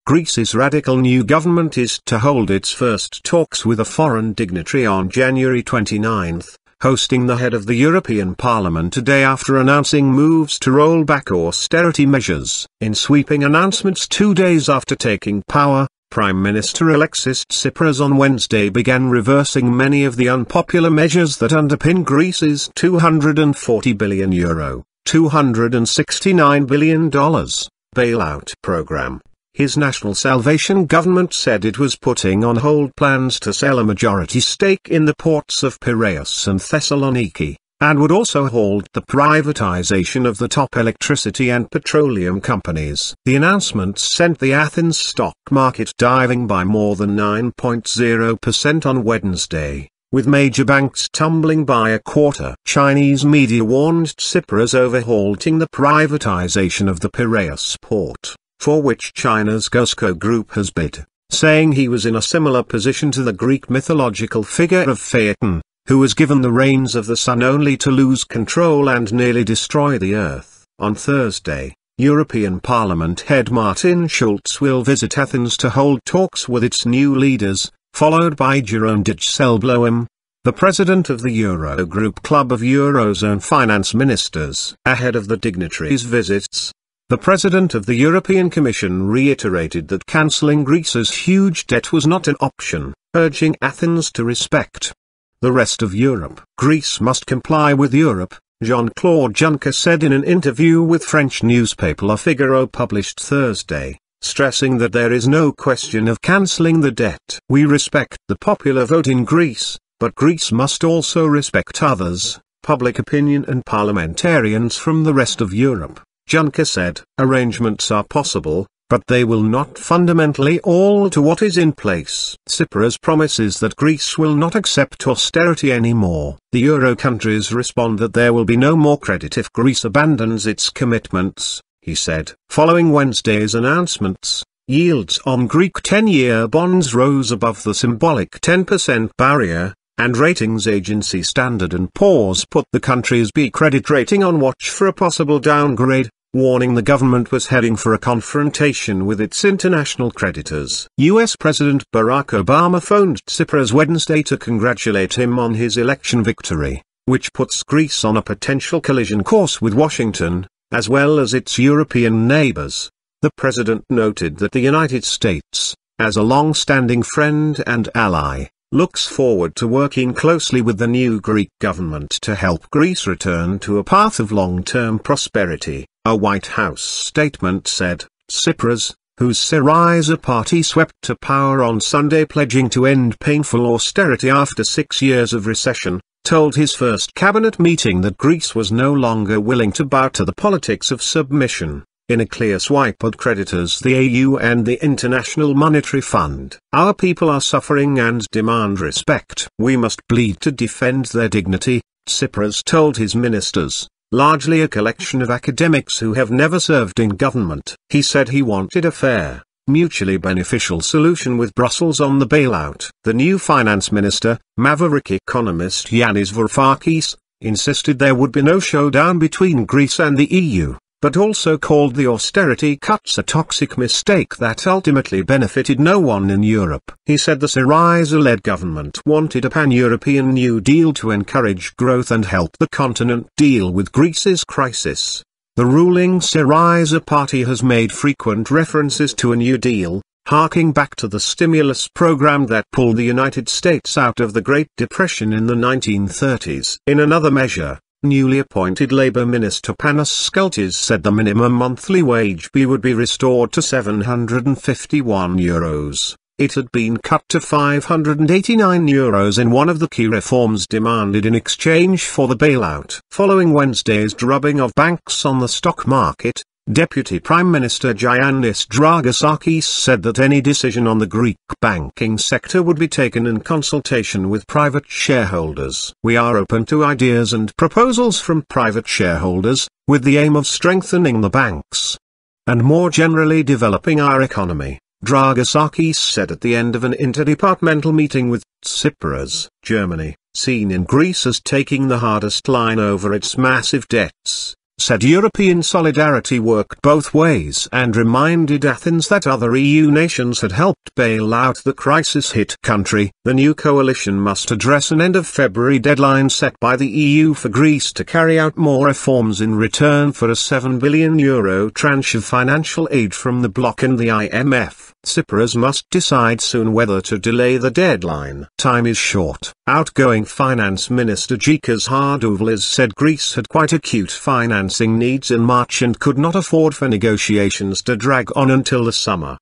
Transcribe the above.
Greece's radical new government is to hold its first talks with a foreign dignitary on January 29, hosting the head of the European Parliament a day after announcing moves to roll back austerity measures. In sweeping announcements 2 days after taking power, Prime Minister Alexis Tsipras on Wednesday began reversing many of the unpopular measures that underpin Greece's €240 billion, $269 billion, bailout program. His National Salvation government said it was putting on hold plans to sell a majority stake in the ports of Piraeus and Thessaloniki, and would also halt the privatisation of the top electricity and petroleum companies. The announcements sent the Athens stock market diving by more than 9.0% on Wednesday, with major banks tumbling by a quarter. Chinese media warned Tsipras over halting the privatisation of the Piraeus port, for which China's COSCO group has bid, saying he was in a similar position to the Greek mythological figure of Phaeton, who was given the reins of the sun only to lose control and nearly destroy the earth. On Thursday, European Parliament head Martin Schulz will visit Athens to hold talks with its new leaders, followed by Jeroen Dijsselbloem, the president of the Eurogroup Club of Eurozone finance ministers. Ahead of the dignitaries' visits, the President of the European Commission reiterated that cancelling Greece's huge debt was not an option, urging Athens to respect the rest of Europe. Greece must comply with Europe, Jean-Claude Juncker said in an interview with French newspaper Le Figaro published Thursday, stressing that there is no question of cancelling the debt. We respect the popular vote in Greece, but Greece must also respect others, public opinion and parliamentarians from the rest of Europe. Juncker said, arrangements are possible, but they will not fundamentally alter what is in place. Tsipras promises that Greece will not accept austerity anymore. The Euro countries respond that there will be no more credit if Greece abandons its commitments, he said. Following Wednesday's announcements, yields on Greek 10-year bonds rose above the symbolic 10% barrier, and ratings agency Standard & Poor's put the country's B credit rating on watch for a possible downgrade, warning the government was heading for a confrontation with its international creditors. US President Barack Obama phoned Tsipras Wednesday to congratulate him on his election victory, which puts Greece on a potential collision course with Washington, as well as its European neighbors. The president noted that the United States, as a long-standing friend and ally, looks forward to working closely with the new Greek government to help Greece return to a path of long-term prosperity, a White House statement said. Tsipras, whose Syriza party swept to power on Sunday pledging to end painful austerity after 6 years of recession, told his first cabinet meeting that Greece was no longer willing to bow to the politics of submission. In a clear swipe at creditors, the EU and the International Monetary Fund, our people are suffering and demand respect. We must bleed to defend their dignity, Tsipras told his ministers, largely a collection of academics who have never served in government. He said he wanted a fair, mutually beneficial solution with Brussels on the bailout. The new finance minister, maverick economist Yanis Varoufakis, insisted there would be no showdown between Greece and the EU, but also called the austerity cuts a toxic mistake that ultimately benefited no one in Europe. He said the Syriza-led government wanted a pan-European New Deal to encourage growth and help the continent deal with Greece's crisis. The ruling Syriza party has made frequent references to a New Deal, harking back to the stimulus program that pulled the United States out of the Great Depression in the 1930s. In another measure, newly appointed Labour Minister Panos Skaltis said the minimum monthly wage would be restored to €751. It had been cut to €589 in one of the key reforms demanded in exchange for the bailout. Following Wednesday's drubbing of banks on the stock market, Deputy Prime Minister Giannis Dragousakis said that any decision on the Greek banking sector would be taken in consultation with private shareholders. We are open to ideas and proposals from private shareholders, with the aim of strengthening the banks and more generally developing our economy, Dragousakis said at the end of an interdepartmental meeting with Tsipras. Germany, seen in Greece as taking the hardest line over its massive debts, said European solidarity worked both ways and reminded Athens that other EU nations had helped bail out the crisis-hit country. The new coalition must address an end-of-February deadline set by the EU for Greece to carry out more reforms in return for a €7 billion tranche of financial aid from the bloc and the IMF. Tsipras must decide soon whether to delay the deadline. Time is short. Outgoing Finance Minister Gikas Hardouvelis said Greece had quite acute financing needs in March and could not afford for negotiations to drag on until the summer.